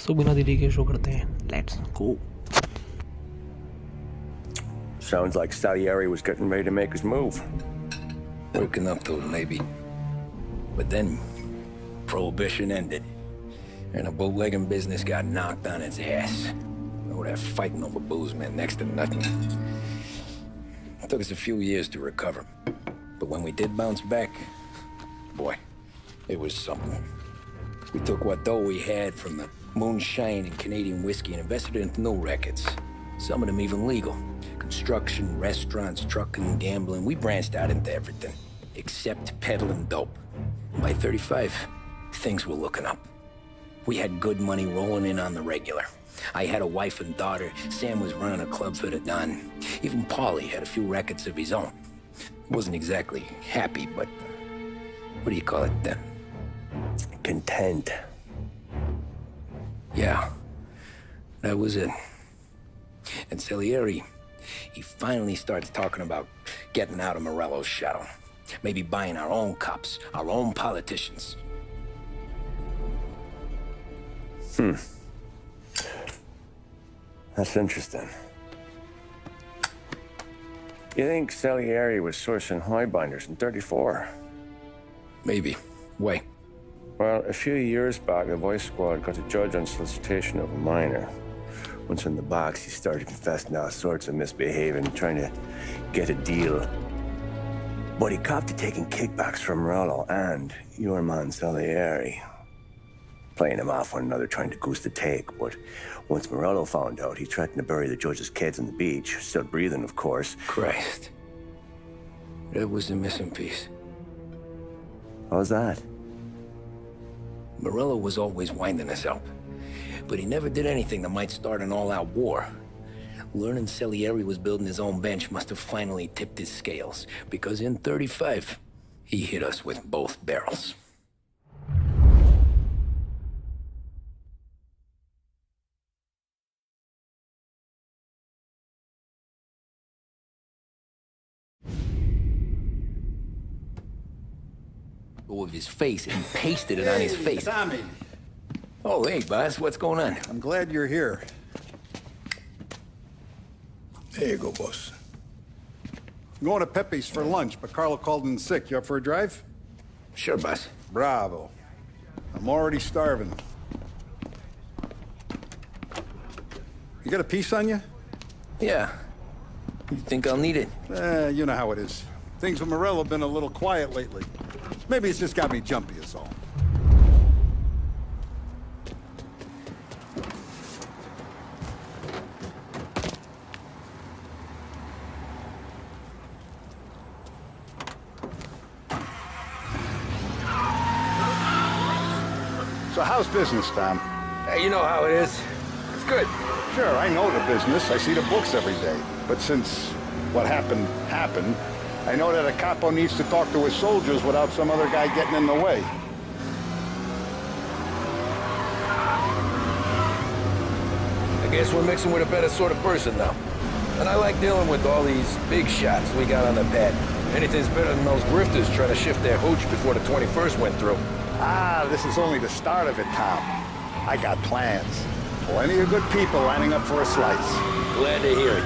तो बिना देरी के शो करते हैं. Let's go. Sounds like Salieri was getting ready to make his move. Working up to it, maybe. But then, Prohibition ended, and the bootlegging business got knocked on its ass. Oh, that fighting over booze meant next to nothing. It took us a few years to recover. But when we did bounce back, boy, it was something. We took what dough we had from the moonshine and Canadian whiskey and invested it into new rackets. Some of them even legal. Construction, restaurants, trucking, gambling. We branched out into everything, except peddling dope. By 35, things were looking up. We had good money rolling in on the regular. I had a wife and daughter. Sam was running a club for the Don. Even Paulie had a few records of his own. He wasn't exactly happy, but what do you call it then? Content. Yeah, that was it. And Salieri, he finally starts talking about getting out of Morello's shadow. Maybe buying our own cops, our own politicians. That's interesting. You think Salieri was sourcing highbinders in 34? Maybe. Why? Well, a few years back, the Vice Squad got a judge on solicitation of a minor. Once in the box, he started confessing all sorts of misbehaving, trying to get a deal. But he copped to taking kickbacks from Morello and your man Salieri. Playing them off one another, trying to goose the take. But once Morello found out, he threatened to bury the judge's kids on the beach. Still breathing, of course. Christ. That was the missing piece. How's that? Morello was always winding us up. But he never did anything that might start an all-out war. Learning Salieri was building his own bench must have finally tipped his scales. Because in 35, he hit us with both barrels. With his face and pasted it on his face. Tommy. Oh, hey, boss, what's going on? I'm glad you're here. There you go, boss. I'm going to Pepe's for lunch, but Carlo called in sick. You up for a drive? Sure, boss. Bravo. I'm already starving. You got a piece on you? Yeah. You think I'll need it? You know how it is. Things with Morello have been a little quiet lately. Maybe it's just got me jumpy, is all. So how's business, Tom? Hey, you know how it is. It's good. Sure, I know the business. I see the books every day. But since what happened, I know that a capo needs to talk to his soldiers without some other guy getting in the way. I guess we're mixing with a better sort of person now. And I like dealing with all these big shots we got on the pad. Anything's better than those grifters trying to shift their hooch before the 21st went through. Ah, this is only the start of it, Tom. I got plans. Plenty of good people lining up for a slice. Glad to hear it.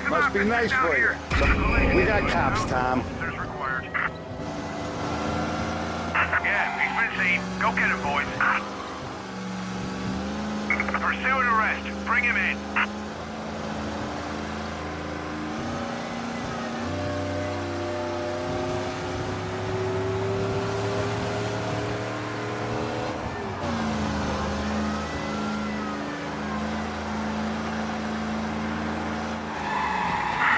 Must be nice for you. We got cops, Tom. Yeah, he's been seen. Go get him, boys. Pursue and arrest. Bring him in.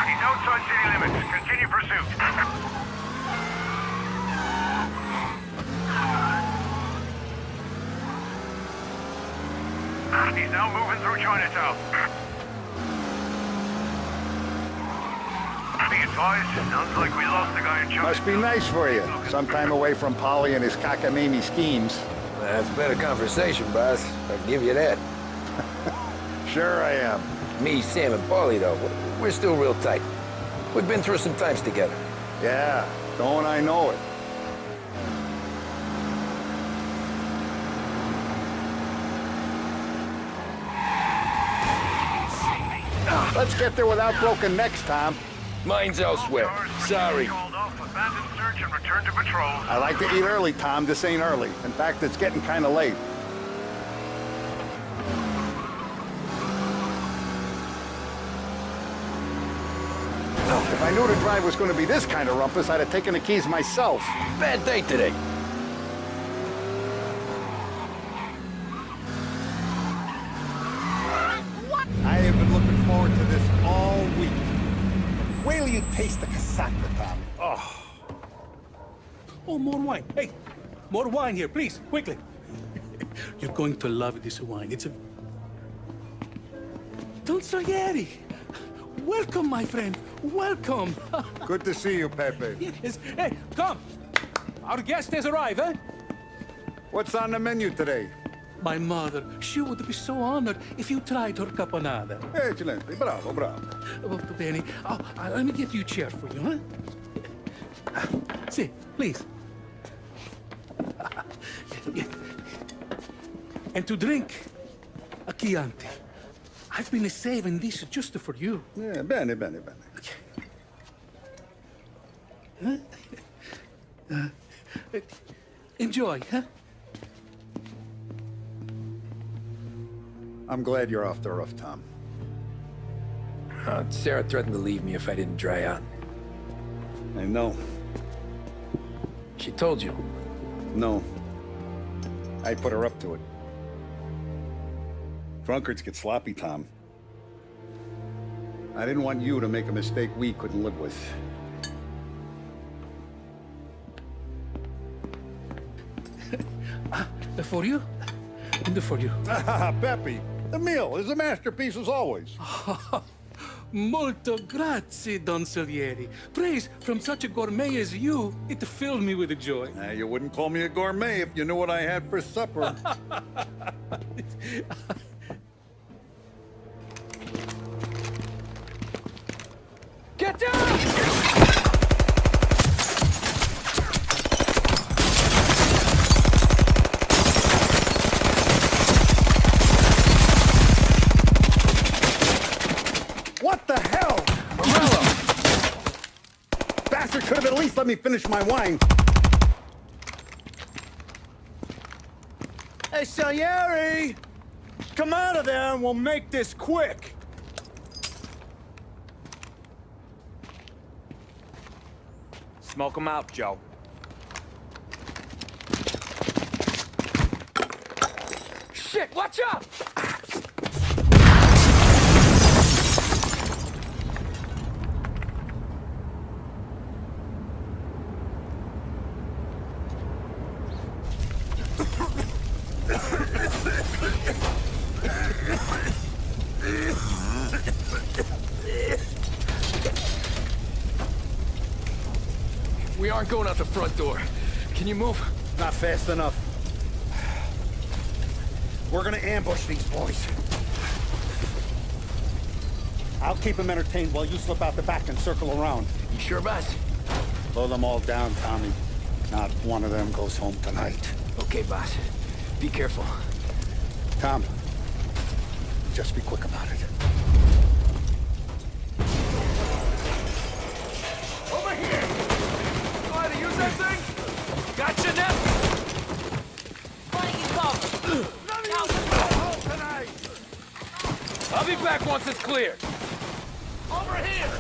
He's outside city limits. Continue pursuit. He's now moving through Chinatown. Being Guys, sounds like we lost the guy in charge. Must be nice for you. Some time away from Polly and his cockamamie schemes. That's better conversation, boss. I'll give you that. Sure I am. Me, Sam, and Paulie, though, we're still real tight. We've been through some times together. Yeah, don't I know it. Let's get there without broken necks, Tom. Mine's elsewhere. Sorry. Called off, abandoned search and return to patrol. I like to eat early, Tom. This ain't early. In fact, it's getting kind of late. If I knew the drive was going to be this kind of rumpus, I'd have taken the keys myself. Bad day today. I have been looking forward to this all week. Wait till you taste the casaca, Tom. Oh. Oh, more wine. Hey, more wine here, please, quickly. You're going to love this wine. It's a... Don Salieri. Welcome, my friend. Welcome. Good to see you, Pepe. Yes. Hey, come. Our guest has arrived, eh? What's on the menu today? My mother, she would be so honored if you tried her caponata. Excellent. Bravo, bravo. Molto bene. Oh, let me get you a chair for you, huh? See, please. And to drink, a Chianti. I've been saving this just for you. Yeah, bene, bene, bene. Enjoy, huh? I'm glad you're off the roof, Tom. Sarah threatened to leave me if I didn't dry out. I know. She told you. No. I put her up to it. Drunkards get sloppy, Tom. I didn't want you to make a mistake we couldn't live with. For you? And for you. Pepe, the meal is a masterpiece as always. Molto grazie, Don Salieri. Praise from such a gourmet as you, it filled me with joy. You wouldn't call me a gourmet if you knew what I had for supper. Get down! What the hell? Morello! Bastard could have at least let me finish my wine. Hey, Salieri! Come out of there and we'll make this quick. Smoke 'em out, Joe. Shit, watch out! We aren't going out the front door. Can you move? Not fast enough. We're gonna ambush these boys. I'll keep them entertained while you slip out the back and circle around. You sure, boss? Blow them all down, Tommy. Not one of them goes home tonight. Okay, boss. Be careful. Tom, just be quick about it. Over here! Know how to use that thing? Gotcha, Nep! Why don't you cover? I'll be back once it's clear. Over here!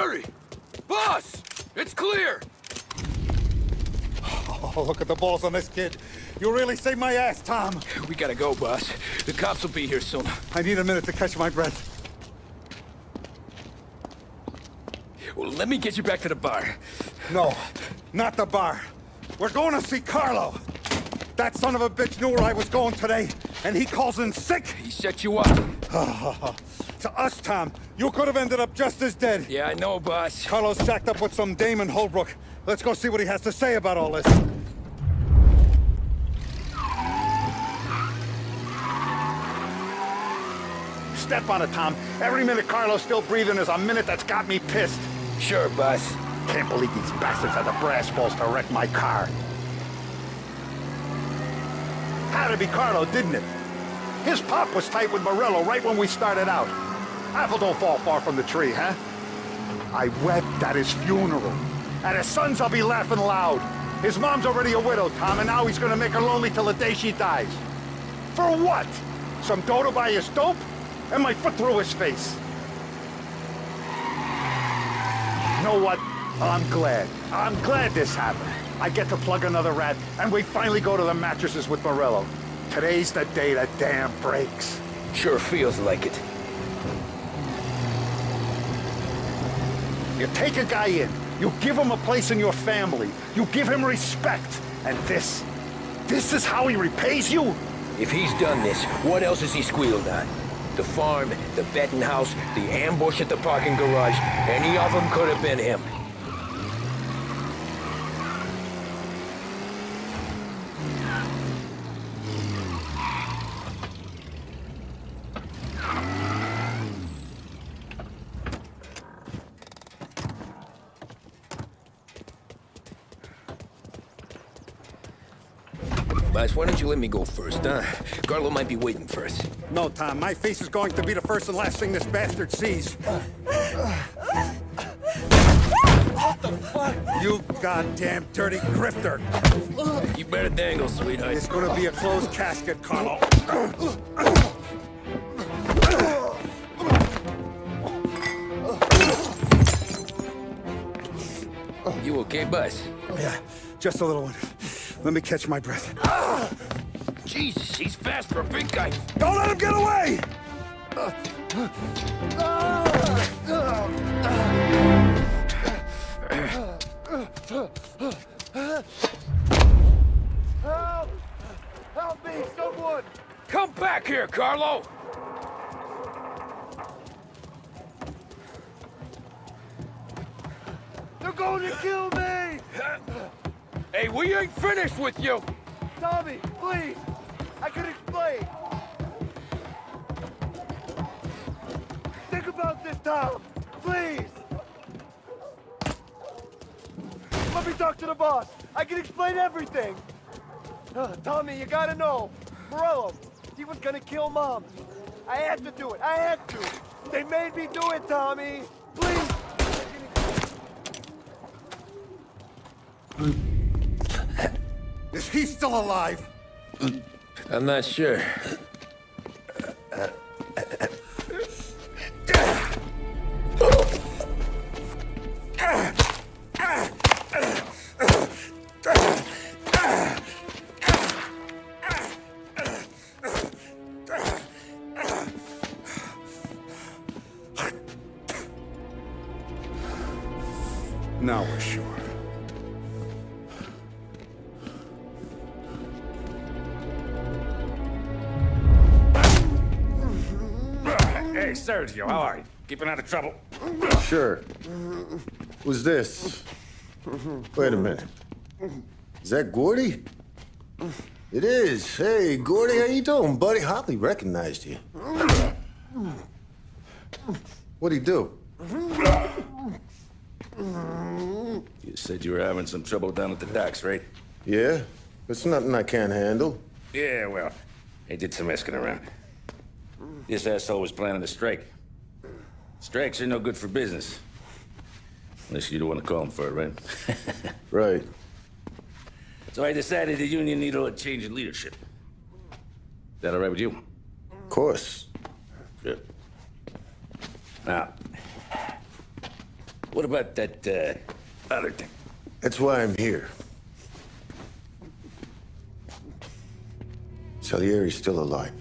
Hurry! Boss! It's clear! Oh, look at the balls on this kid. You really saved my ass, Tom. We gotta go, boss. The cops will be here soon. I need a minute to catch my breath. Well, let me get you back to the bar. No, not the bar. We're going to see Carlo. That son of a bitch knew where I was going today, and he calls in sick. He set you up. To us, Tom, you could have ended up just as dead. Yeah, I know, boss. Carlo's jacked up with some dame in Holbrook. Let's go see what he has to say about all this. Step on it, Tom. Every minute Carlo's still breathing is a minute that's got me pissed. Sure, boss. Can't believe these bastards had the brass balls to wreck my car. Had to be Carlo, didn't it? His pop was tight with Morello right when we started out. Apple don't fall far from the tree, huh? I wept at his funeral. At his son's, I'll be laughing loud. His mom's already a widow, Tom, and now he's gonna make her lonely till the day she dies. For what? Some dough to buy his dope? And my foot through his face. You know what? I'm glad. I'm glad this happened. I get to plug another rat, and we finally go to the mattresses with Morello. Today's the day the dam breaks. Sure feels like it. You take a guy in, you give him a place in your family, you give him respect, and this is how he repays you? If he's done this, what else has he squealed on? The farm, the betting house, the ambush at the parking garage, any of them could have been him. Boss, why don't you let me go first, huh? Carlo might be waiting for us. No, Tom, my face is going to be the first and last thing this bastard sees. What the fuck? You goddamn dirty grifter. You better dangle, sweetheart. It's gonna be a closed casket, Carlo. You okay, boss? Yeah, just a little one. Let me catch my breath. Jesus, he's fast for a big guy. Don't let him get away! Help! Help me, someone! Come back here, Carlo! They're going to kill me! Hey, we ain't finished with you! Tommy, please! I can explain! Think about this, Tom! Please! Let me talk to the boss! I can explain everything! Tommy, you gotta know! Morello, he was gonna kill Mom! I had to do it! I had to! They made me do it, Tommy! Please! Is he still alive? I'm not sure. Now we're sure. Hey, Sergio, how are you? Keeping out of trouble? Sure. Who's this? Wait a minute. Is that Gordy? It is. Hey, Gordy, how you doing, buddy? Hardly recognized you. What'd he do? You said you were having some trouble down at the docks, right? Yeah? It's nothing I can't handle. Yeah, well, they did some asking around. This asshole was planning a strike. Strikes are no good for business. Unless you don't want to call him for it, right? Right. So I decided the union needed a change in leadership. Is that all right with you? Of course. Good. Now, What about that, other thing? That's why I'm here. Salieri's still alive.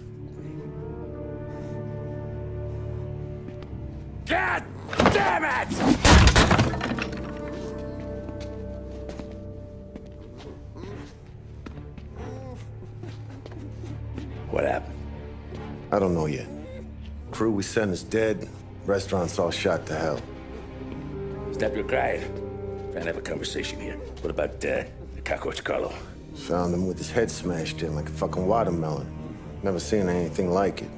God damn it! What happened? I don't know yet. Crew we sent is dead. Restaurant's all shot to hell. Stop your crying. Trying to have a conversation here. What about, the cockroach Carlo? Found him with his head smashed in like a fucking watermelon. Never seen anything like it.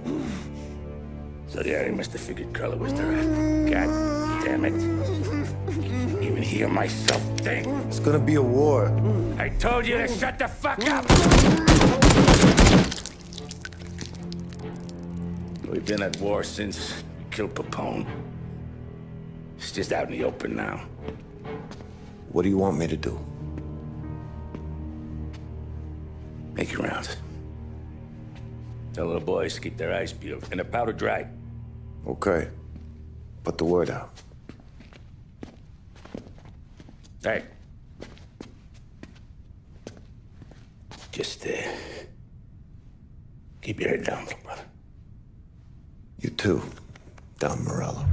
So the area must have figured Carlo was the rat. God damn it. Can't even hear myself think. It's gonna be a war. I told you to shut the fuck up! We've been at war since we killed Papone. It's just out in the open now. What do you want me to do? Make your rounds. Tell little boys to keep their eyes peeled and their powder dry. Okay. Put the word out. Hey. Just, keep your head down, little brother. You too, Don Morello.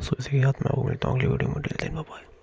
सो इसी के साथ मैं वो मिलता हूँ अगली video में। Till then bye bye.